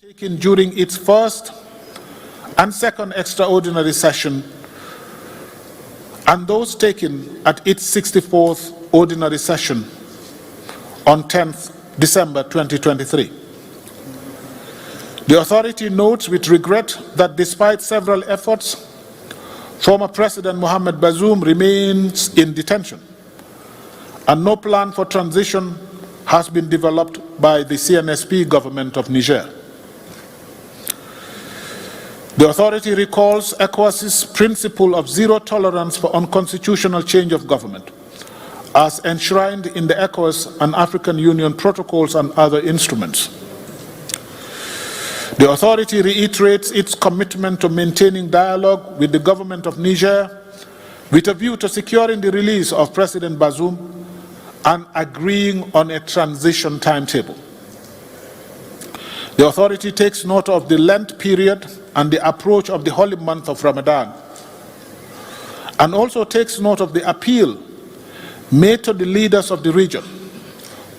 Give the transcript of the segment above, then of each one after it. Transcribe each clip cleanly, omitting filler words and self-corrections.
taken during its first and second extraordinary session, and those taken at its 64th ordinary session on 10th December 2023. The authority notes with regret that despite several efforts, former President Mohamed Bazoum remains in detention, and no plan for transition has been developed by the CNSP government of Niger. The authority recalls ECOWAS's principle of zero tolerance for unconstitutional change of government, as enshrined in the ECOWAS and African Union protocols and other instruments. The authority reiterates its commitment to maintaining dialogue with the government of Niger with a view to securing the release of President Bazoum and agreeing on a transition timetable. The authority takes note of the Lent period and the approach of the holy month of Ramadan, and also takes note of the appeal made to the leaders of the region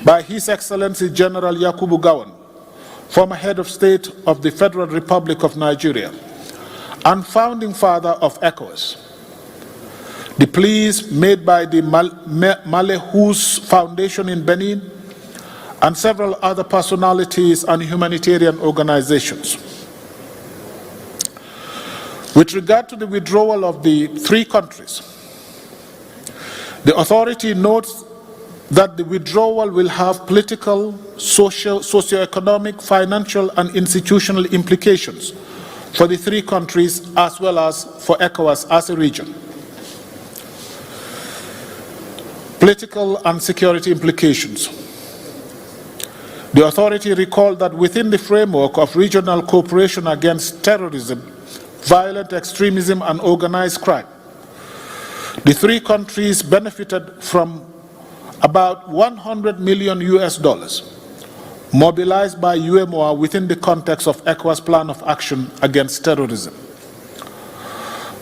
by His Excellency General Yakubu Gowon, former head of state of the Federal Republic of Nigeria and founding father of ECOWAS. The pleas made by the Malehous Foundation in Benin and several other personalities and humanitarian organizations. With regard to the withdrawal of the three countries, the authority notes that the withdrawal will have political, socio-economic, financial, and institutional implications for the three countries as well as for ECOWAS as a region. Political and security implications. The authority recalled that within the framework of regional cooperation against terrorism, violent extremism, and organized crime, the three countries benefited from about $100 million mobilized by UMOA within the context of ECOWAS Plan of Action Against Terrorism.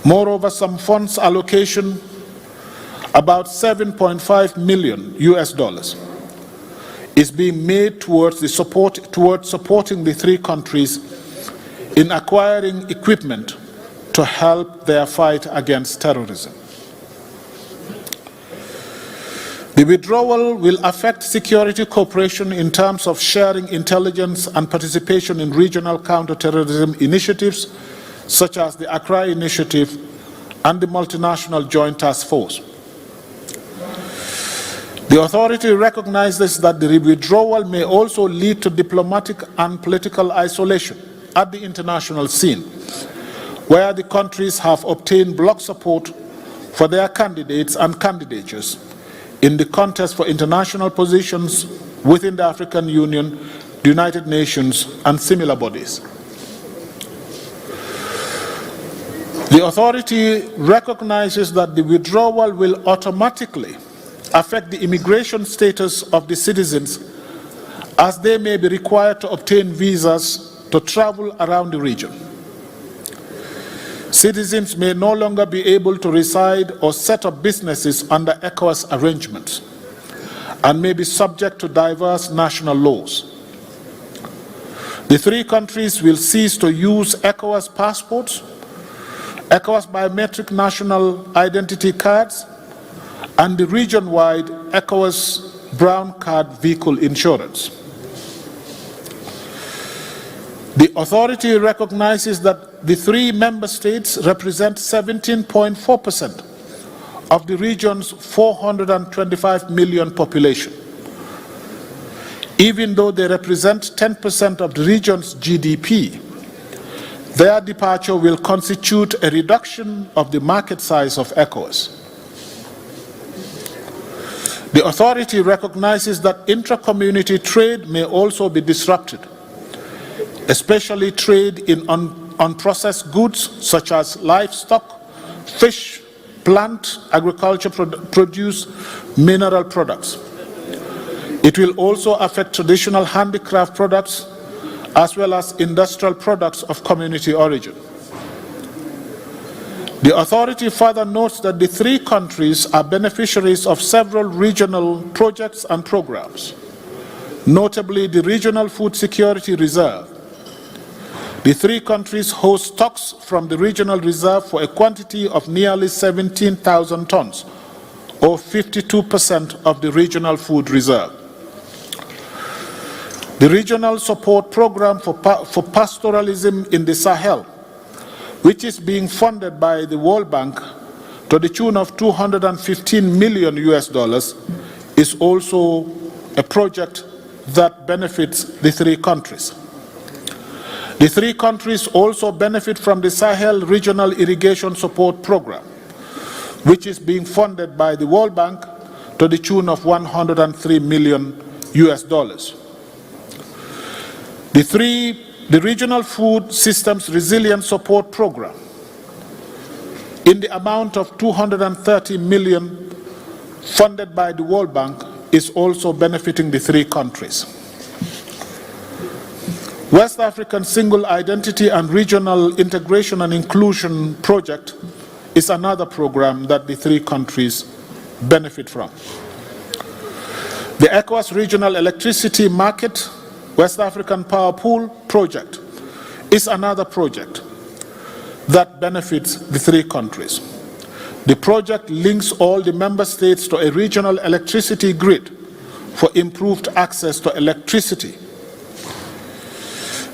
Moreover, some funds allocation, about $7.5 million is being made towards supporting the three countries in acquiring equipment to help their fight against terrorism. The withdrawal will affect security cooperation in terms of sharing intelligence and participation in regional counterterrorism initiatives such as the Accra Initiative and the Multinational Joint Task Force. The authority recognizes that the withdrawal may also lead to diplomatic and political isolation at the international scene, where the countries have obtained bloc support for their candidates and candidatures in the contest for international positions within the African Union, the United Nations, and similar bodies. The authority recognizes that the withdrawal will automatically affect the immigration status of the citizens, as they may be required to obtain visas to travel around the region. Citizens may no longer be able to reside or set up businesses under ECOWAS arrangements and may be subject to diverse national laws. The three countries will cease to use ECOWAS passports, ECOWAS biometric national identity cards, and the region-wide ECOWAS brown card vehicle insurance. The authority recognizes that the three member states represent 17.4% of the region's 425 million population. Even though they represent 10% of the region's GDP, their departure will constitute a reduction of the market size of ECOWAS. The authority recognizes that intra-community trade may also be disrupted, especially trade in unprocessed goods such as livestock, fish, plant, agriculture produce, mineral products. It will also affect traditional handicraft products as well as industrial products of community origin. The authority further notes that the three countries are beneficiaries of several regional projects and programs, notably the Regional Food Security Reserve. The three countries host stocks from the regional reserve for a quantity of nearly 17,000 tons, or 52% of the regional food reserve. The Regional Support Program for Pastoralism in the Sahel, which is being funded by the World Bank to the tune of $215 million US, is also a project that benefits the three countries. The three countries also benefit from the Sahel Regional Irrigation Support Program, which is being funded by the World Bank to the tune of $103 million US. The Regional Food Systems Resilience Support Program, in the amount of $230 million funded by the World Bank, is also benefiting the three countries. West African Single Identity and Regional Integration and Inclusion Project is another program that the three countries benefit from. The ECOWAS Regional Electricity Market West African Power Pool Project is another project that benefits the three countries. The project links all the member states to a regional electricity grid for improved access to electricity.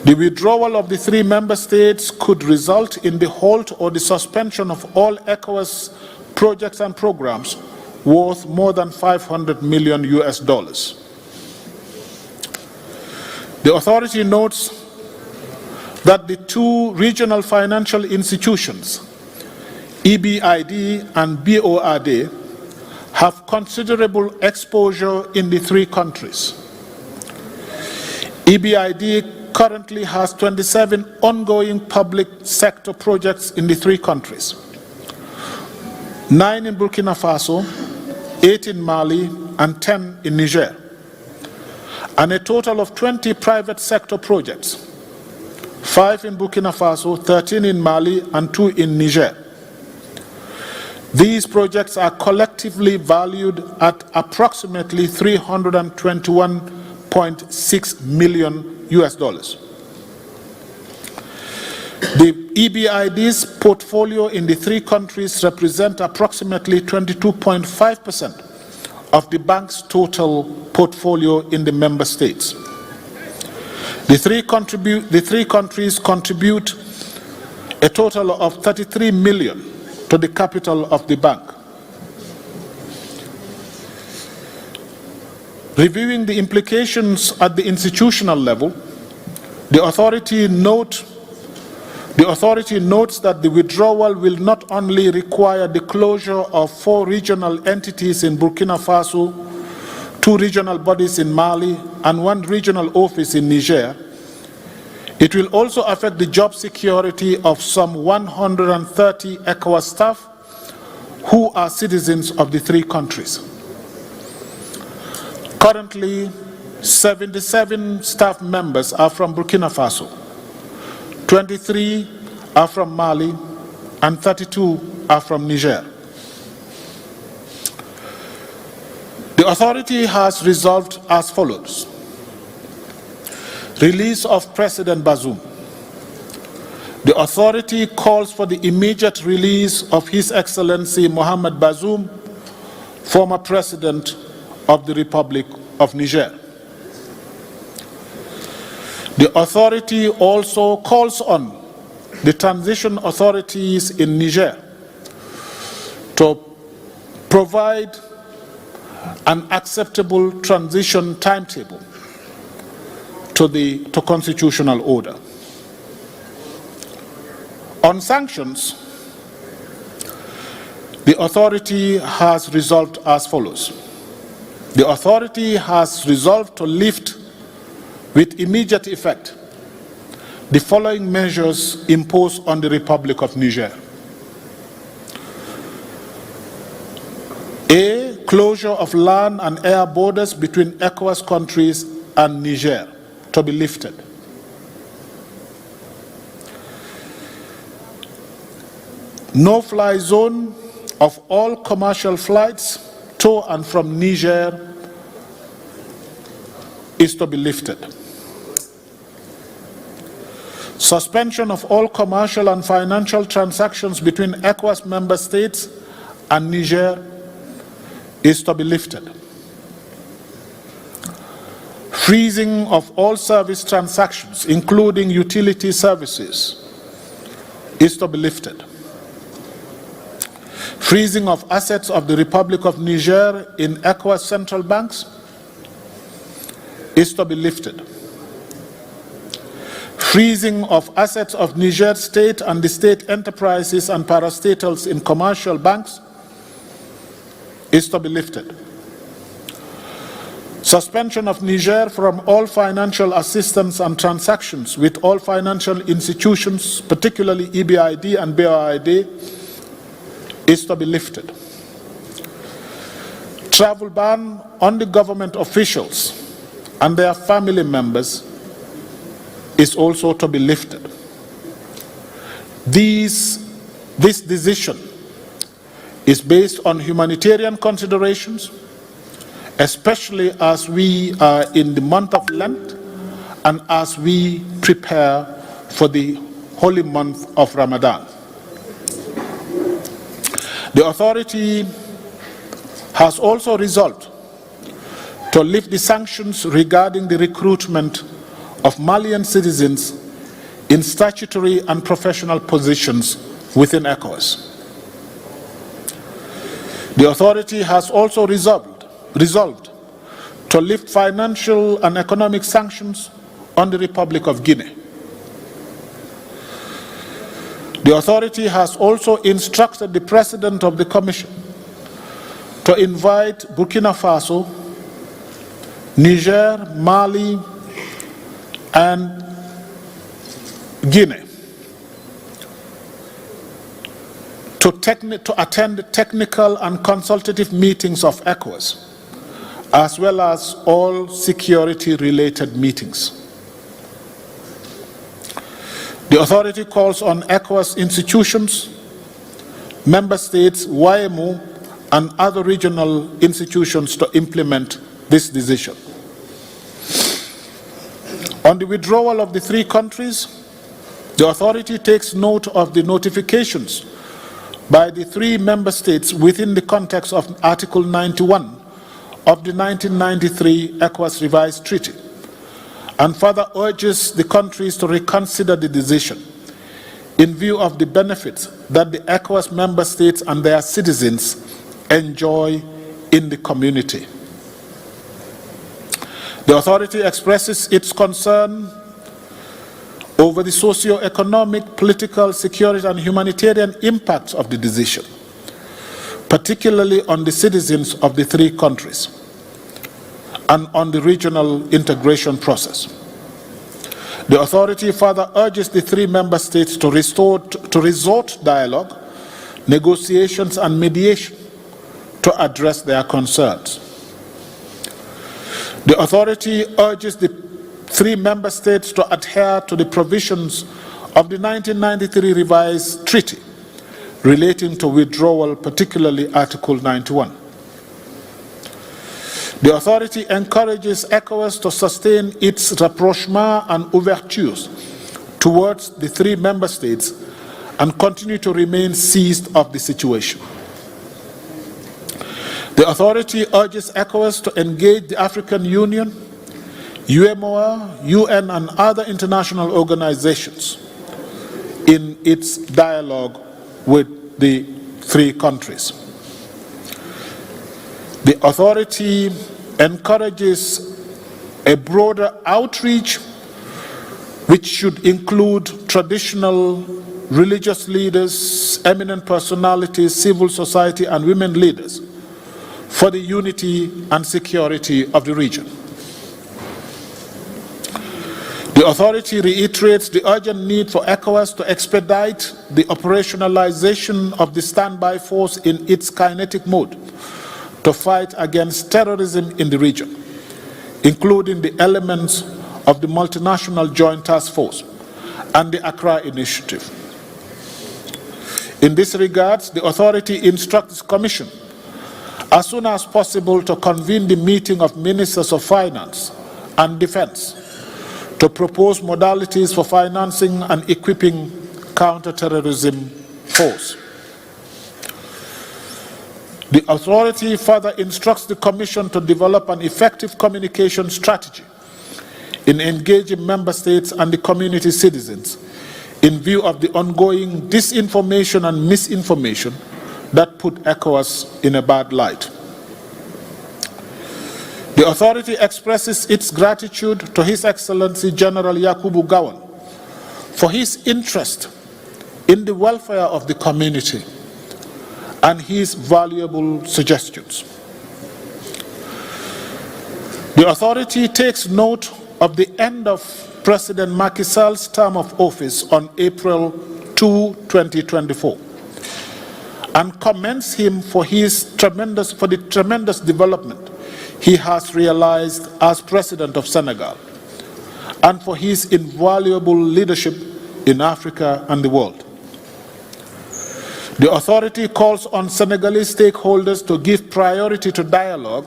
The withdrawal of the three member states could result in the halt or the suspension of all ECOWAS projects and programs worth more than $500 million US. The authority notes that the two regional financial institutions, EBID and BORD, have considerable exposure in the three countries. EBID currently has 27 ongoing public sector projects in the three countries, 9 in Burkina Faso, 8 in Mali, and 10 in Niger, and a total of 20 private sector projects, 5 in Burkina Faso, 13 in Mali, and 2 in Niger. These projects are collectively valued at approximately $321.6 million US. The EBID's portfolio in the three countries represent approximately 22.5% of the bank's total portfolio in the member states. The three countries contribute a total of $33 million to the capital of the bank. Reviewing the implications at the institutional level, the authority notes that the withdrawal will not only require the closure of 4 regional entities in Burkina Faso, 2 regional bodies in Mali, and 1 regional office in Niger, it will also affect the job security of some 130 ECOWAS staff who are citizens of the three countries. Currently, 77 staff members are from Burkina Faso, 23 are from Mali, and 32 are from Niger. The authority has resolved as follows. Release of President Bazoum. The authority calls for the immediate release of His Excellency Mohamed Bazoum, former President of the Republic of Niger. The authority also calls on the transition authorities in Niger to provide an acceptable transition timetable to constitutional order. On sanctions, the authority has resolved as follows. The authority has resolved to lift with immediate effect the following measures imposed on the Republic of Niger. A, closure of land and air borders between ECOWAS countries and Niger to be lifted. No-fly zone of all commercial flights to and from Niger is to be lifted. Suspension of all commercial and financial transactions between ECOWAS member states and Niger is to be lifted. Freezing of all service transactions, including utility services, is to be lifted. Freezing of assets of the Republic of Niger in ECOWAS central banks is to be lifted. Freezing of assets of Niger state and the state enterprises and parastatals in commercial banks is to be lifted. Suspension of Niger from all financial assistance and transactions with all financial institutions, particularly EBRD and BRID, is to be lifted. Travel ban on the government officials and their family members is also to be lifted. This decision is based on humanitarian considerations, especially as we are in the month of Lent and as we prepare for the holy month of Ramadan. The authority has also resolved to lift the sanctions regarding the recruitment of Malian citizens in statutory and professional positions within ECOWAS. The authority has also resolved to lift financial and economic sanctions on the Republic of Guinea. The authority has also instructed the President of the Commission to invite Burkina Faso, Niger, Mali, and Guinea to attend technical and consultative meetings of ECOWAS, as well as all security-related meetings. The authority calls on ECOWAS institutions, member states, YMO, and other regional institutions to implement this decision. On the withdrawal of the three countries, the authority takes note of the notifications by the three member states within the context of Article 91 of the 1993 ECOWAS Revised Treaty, and further urges the countries to reconsider the decision in view of the benefits that the ECOWAS member states and their citizens enjoy in the community. The authority expresses its concern over the socio-economic, political, security, and humanitarian impacts of the decision, particularly on the citizens of the three countries and on the regional integration process. The authority further urges the three member states to resort dialogue, negotiations, and mediation to address their concerns. The authority urges the three member states to adhere to the provisions of the 1993 Revised Treaty relating to withdrawal, particularly Article 91. The authority encourages ECOWAS to sustain its rapprochement and ouvertures towards the three member states and continue to remain seized of the situation. The authority urges ECOWAS to engage the African Union, UMOA, UN, and other international organizations in its dialogue with the three countries. The authority encourages a broader outreach which should include traditional religious leaders, eminent personalities, civil society, and women leaders for the unity and security of the region. The authority reiterates the urgent need for ECOWAS to expedite the operationalization of the standby force in its kinetic mode to fight against terrorism in the region, including the elements of the multinational joint task force and the Accra Initiative. In this regard, the authority instructs the Commission as soon as possible to convene the meeting of Ministers of Finance and Defense to propose modalities for financing and equipping counter-terrorism force. The authority further instructs the Commission to develop an effective communication strategy in engaging member states and the community citizens in view of the ongoing disinformation and misinformation that put ECOWAS in a bad light. The authority expresses its gratitude to His Excellency General Yakubu Gowon for his interest in the welfare of the community and his valuable suggestions. The authority takes note of the end of President Macky Sall's term of office on April 2, 2024, and commends him for the tremendous development he has realized as President of Senegal, and for his invaluable leadership in Africa and the world. The authority calls on Senegalese stakeholders to give priority to dialogue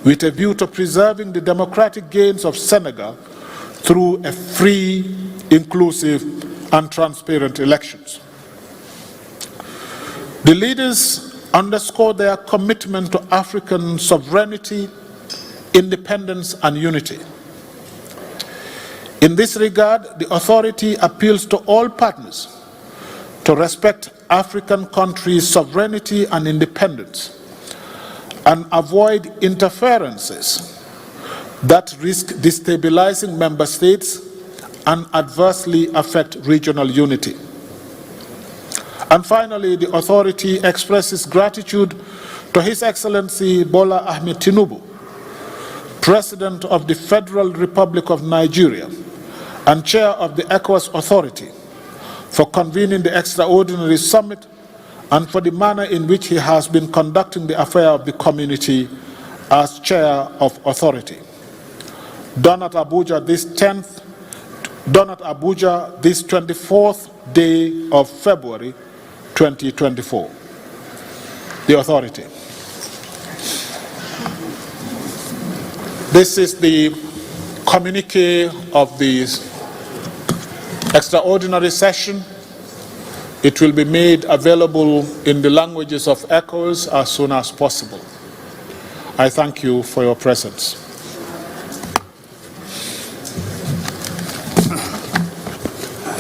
with a view to preserving the democratic gains of Senegal through a free, inclusive, and transparent elections. The leaders underscore their commitment to African sovereignty, independence, and unity. In this regard, the authority appeals to all partners to respect African countries' sovereignty and independence and avoid interferences that risk destabilizing member states and adversely affect regional unity. And finally, the authority expresses gratitude to His Excellency Bola Ahmed Tinubu, President of the Federal Republic of Nigeria and Chair of the ECOWAS Authority, for convening the extraordinary summit and for the manner in which he has been conducting the affair of the community as Chair of Authority. Done at Abuja this 24th day of February 2024. The authority. This is the communique of the extraordinary session. It will be made available in the languages of ECOWAS as soon as possible. I thank you for your presence.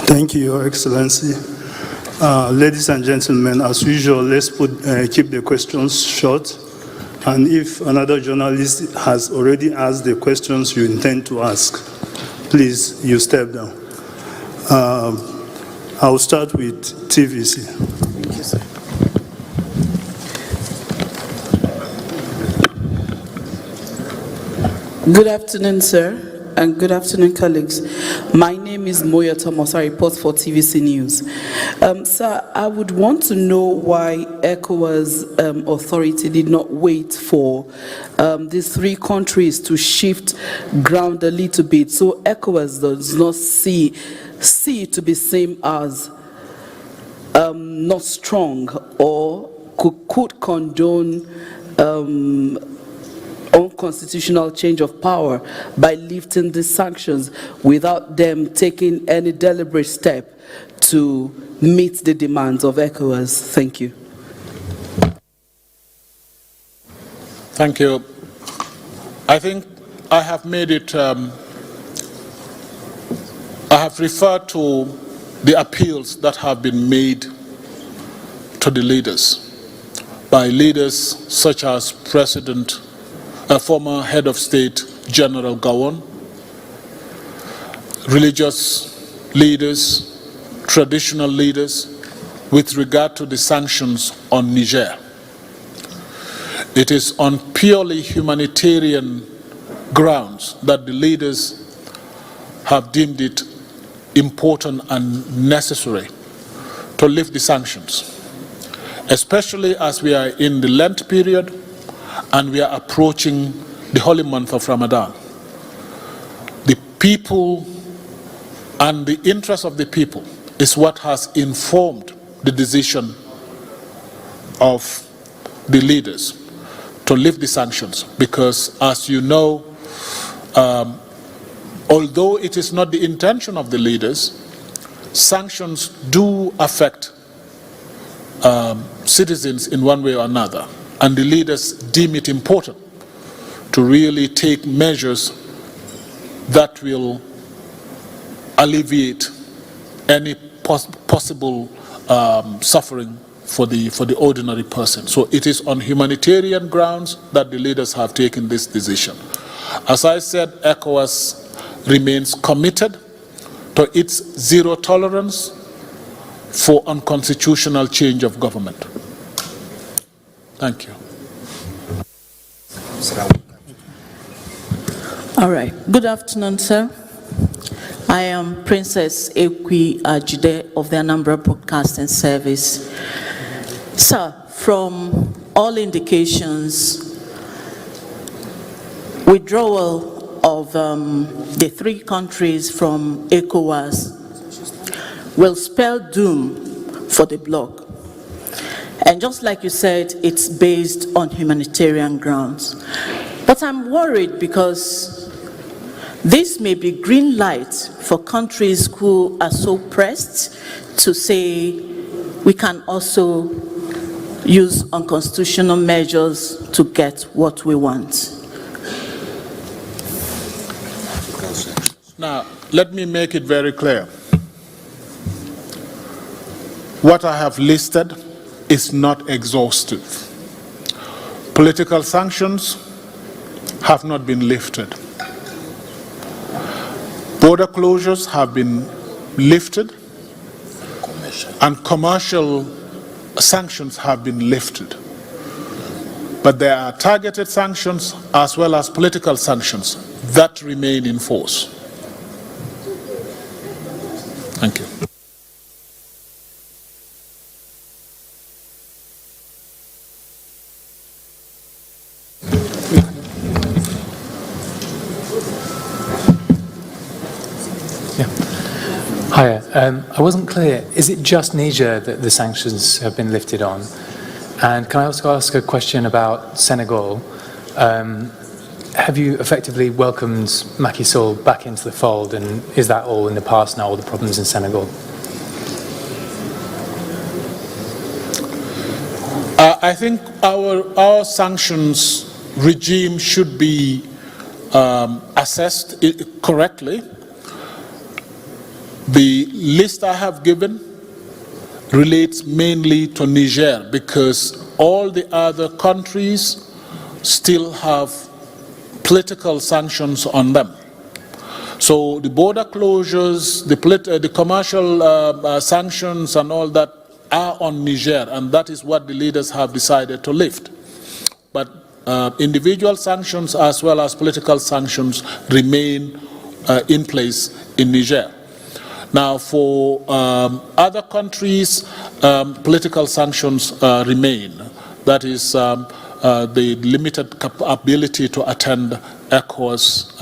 Thank you, Your Excellency. Ladies and gentlemen, as usual, let's keep the questions short. And if another journalist has already asked the questions you intend to ask, please, you step down. I'll start with TVC. Thank you, sir. Good afternoon, sir. And good afternoon, colleagues. My name is Moya Thomas. I report for TVC News. Sir, I would want to know why ECOWAS authority did not wait for these three countries to shift ground a little bit, so ECOWAS does not see it to be same as not strong, or could condone unconstitutional change of power by lifting the sanctions without them taking any deliberate step to meet the demands of ECOWAS. Thank you. Thank you. I think I have made it, I have referred to the appeals that have been made to the leaders by leaders such as former head of state, General Gowon, religious leaders, traditional leaders, with regard to the sanctions on Niger. It is on purely humanitarian grounds that the leaders have deemed it important and necessary to lift the sanctions, especially as we are in the Lent period and we are approaching the holy month of Ramadan. The people and the interest of the people is what has informed the decision of the leaders to lift the sanctions, because as you know, although it is not the intention of the leaders, sanctions do affect citizens in one way or another, and the leaders deem it important to really take measures that will alleviate any possible suffering for the ordinary person. So it is on humanitarian grounds that the leaders have taken this decision. As I said, ECOWAS remains committed to its zero tolerance for unconstitutional change of government. Thank you. All right. Good afternoon, sir. I am Princess Ekwi Ajude of the Anambra Broadcasting Service. Sir, from all indications, withdrawal of the 3 countries from ECOWAS will spell doom for the bloc. And just like you said, it's based on humanitarian grounds. But I'm worried because this may be green light for countries who are so pressed to say we can also use unconstitutional measures to get what we want. Now, let me make it very clear. What I have listed is not exhaustive. Political sanctions have not been lifted. Border closures have been lifted, and commercial sanctions have been lifted. But there are targeted sanctions as well as political sanctions that remain in force. Thank you. Hiya. I wasn't clear. Is it just Niger that the sanctions have been lifted on? And can I also ask a question about Senegal? Have you effectively welcomed Macky Sall back into the fold, and is that all in the past now, all the problems in Senegal? I think our sanctions regime should be assessed correctly. The list I have given relates mainly to Niger because all the other countries still have political sanctions on them. So the border closures, the commercial sanctions and all that are on Niger, and that is what the leaders have decided to lift. But individual sanctions as well as political sanctions remain in place in Niger. Now, for other countries, political sanctions remain. That is the limited ability to attend ECOWAS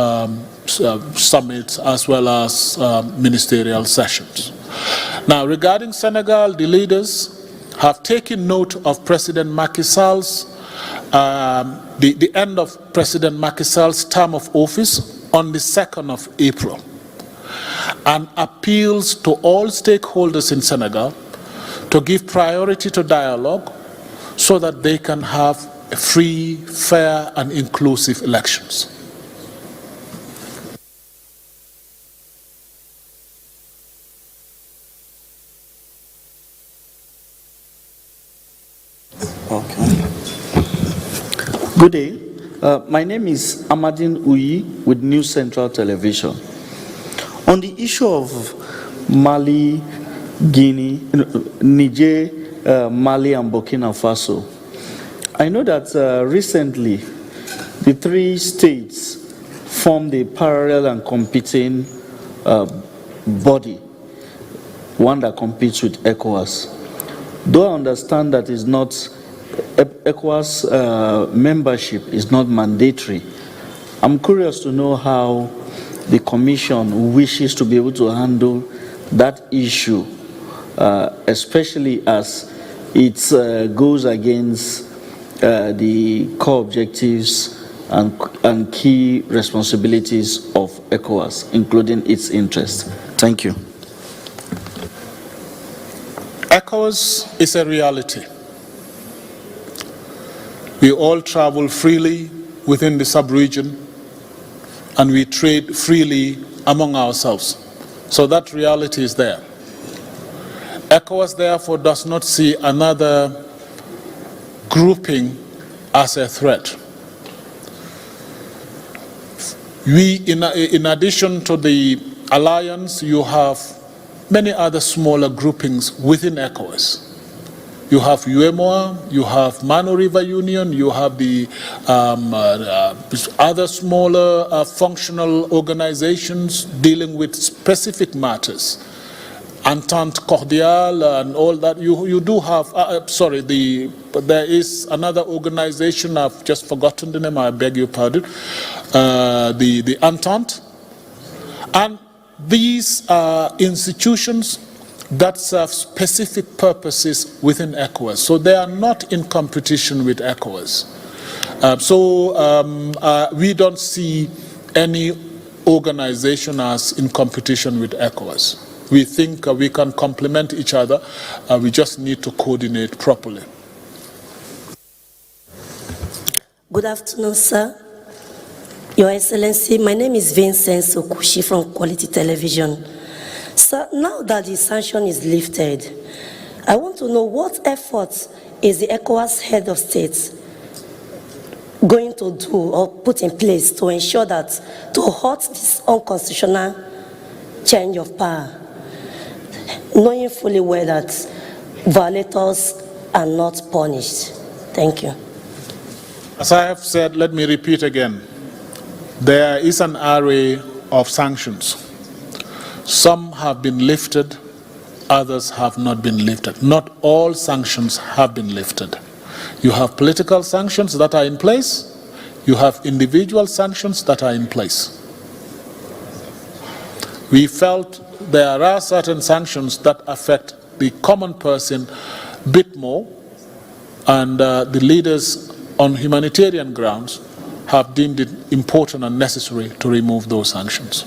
summits as well as ministerial sessions. Now, regarding Senegal, the leaders have taken note of President Macky Sall's, the end of President Macky Sall's term of office on the 2nd of April. And appeals to all stakeholders in Senegal to give priority to dialogue so that they can have free, fair, and inclusive elections. Okay. Good day. My name is Amadine Uyi with New Central Television. On the issue of Mali, Guinea, Niger, Mali, and Burkina Faso, I know that recently the 3 states formed a parallel and competing body, one that competes with ECOWAS. Though I understand that is not ECOWAS membership is not mandatory, I'm curious to know how the Commission wishes to be able to handle that issue, especially as it goes against the core objectives and key responsibilities of ECOWAS, including its interests? Thank you. ECOWAS is a reality. We all travel freely within the sub-region, and we trade freely among ourselves. So that reality is there. ECOWAS therefore does not see another grouping as a threat. In addition to the alliance, you have many other smaller groupings within ECOWAS. You have UEMOA, you have Mano River Union, you have the other smaller functional organizations dealing with specific matters. Entente Cordiale and all that. You do have, there is another organization, I've just forgotten the name, I beg your pardon, the Entente. And these are institutions that serve specific purposes within ECOWAS. So they are not in competition with ECOWAS. We don't see any organization as in competition with ECOWAS. We think we can complement each other. We just need to coordinate properly. Good afternoon, sir. Your Excellency, my name is Vincent Sokushi from Quality Television. Sir, now that the sanction is lifted, I want to know what efforts is the ECOWAS head of state going to do or put in place to ensure that to halt this unconstitutional change of power, knowing fully well that violators are not punished. Thank you. As I have said, let me repeat again. There is an array of sanctions. Some have been lifted, others have not been lifted. Not all sanctions have been lifted. You have political sanctions that are in place. You have individual sanctions that are in place. We felt there are certain sanctions that affect the common person a bit more, and the leaders on humanitarian grounds have deemed it important and necessary to remove those sanctions.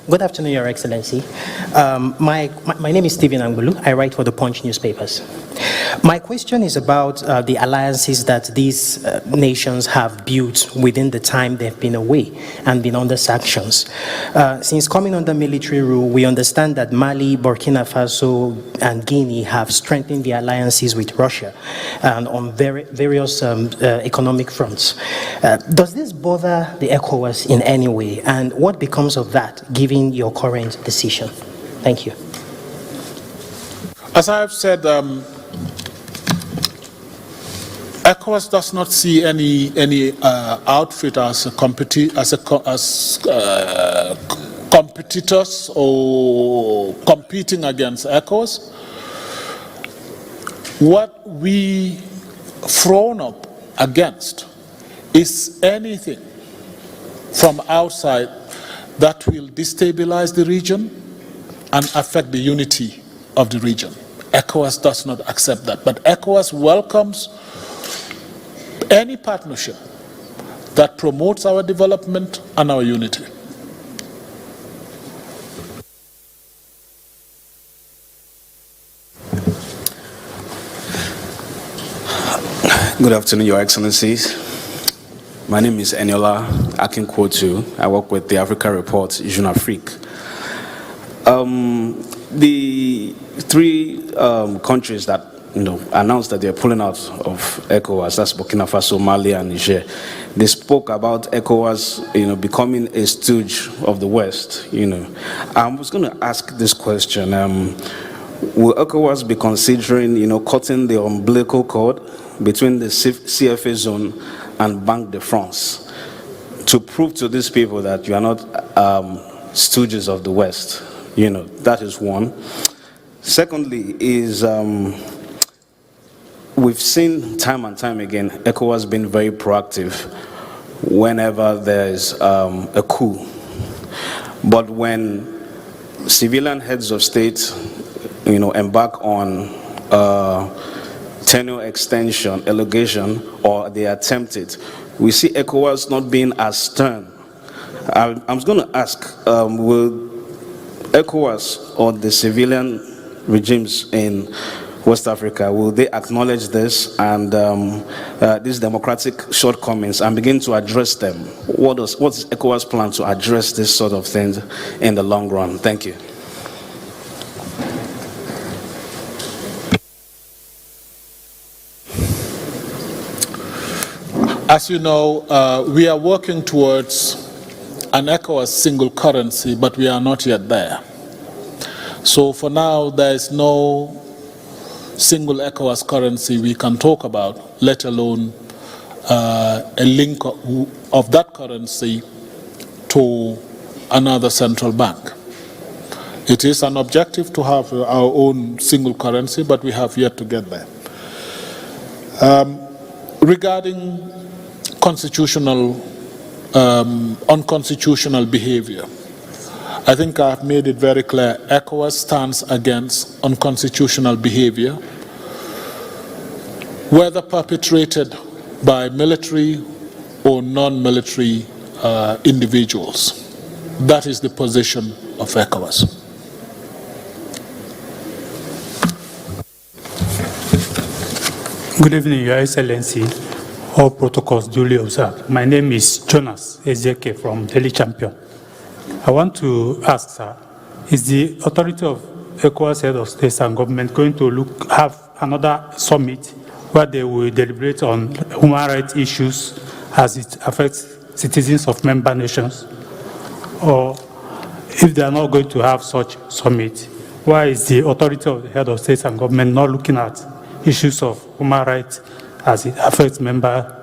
Good afternoon, Your Excellency. My name is Stephen Angulu. I write for the Punch newspapers. My question is about the alliances that these nations have built within the time they've been away and been under sanctions. Since coming under military rule, we understand that Mali, Burkina Faso, and Guinea have strengthened their alliances with Russia and on various economic fronts. Does this bother the ECOWAS in any way, and what becomes of that, given your current decision? Thank you. As I have said, ECOWAS does not see any outfit as competitors or competing against ECOWAS. What we frown up against is anything from outside that will destabilize the region and affect the unity of the region. ECOWAS does not accept that, but ECOWAS welcomes any partnership that promotes our development and our unity. Good afternoon, Your Excellencies. My name is Eniola Akinquotu. I work with the Africa Report, Jeune Afrique. The three countries that announced that they're pulling out of ECOWAS, that's Burkina Faso, Mali, and Niger. They spoke about ECOWAS, becoming a stooge of the West. I was going to ask this question: will ECOWAS be considering, cutting the umbilical cord between the CFA zone and Banque de France to prove to these people that you are not stooges of the West? That is one. Secondly is, we've seen time and time again, ECOWAS being very proactive whenever there's a coup. But when civilian heads of state, embark on tenure extension, elongation, or they attempt it, we see ECOWAS not being as stern. I'm going to ask, will ECOWAS or the civilian regimes in West Africa, will they acknowledge this and these democratic shortcomings and begin to address them? What's ECOWAS' plan to address this sort of thing in the long run? Thank you. As you know, we are working towards an ECOWAS single currency, but we are not yet there. So for now, there is no single ECOWAS currency we can talk about, let alone a link of that currency to another central bank. It is an objective to have our own single currency, but we have yet to get there. Regarding unconstitutional behavior, I think I've made it very clear, ECOWAS stands against unconstitutional behavior, whether perpetrated by military or non-military individuals. That is the position of ECOWAS. Good evening, Your Excellency. All protocols duly observed. My name is Jonas Ezeke from Daily Champion. I want to ask, sir, is the authority of ECOWAS head of states and government going to have another summit where they will deliberate on human rights issues as it affects citizens of member nations? Or if they are not going to have such summit, why is the authority of the head of states and government not looking at issues of human rights as it affects member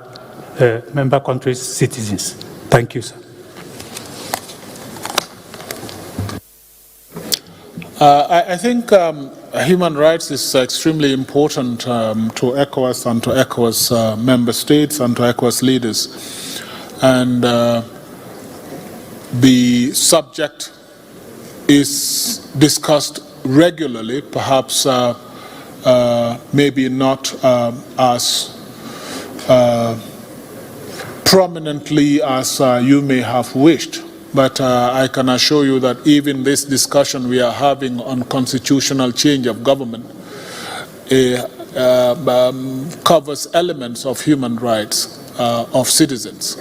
countries' citizens? Thank you, sir. I think human rights is extremely important to ECOWAS and to ECOWAS member states and to ECOWAS leaders. And the subject is discussed regularly, perhaps maybe not as prominently as you may have wished. But I can assure you that even this discussion we are having on constitutional change of government covers elements of human rights of citizens.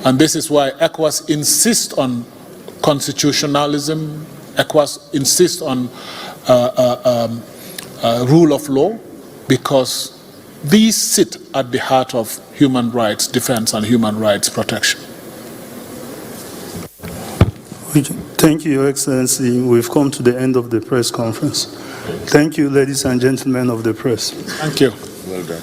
And this is why ECOWAS insists on constitutionalism, ECOWAS insists on rule of law, because these sit at the heart of human rights defense and human rights protection. Thank you, Your Excellency. We've come to the end of the press conference. Thank you, ladies and gentlemen of the press. Thank you. Well done.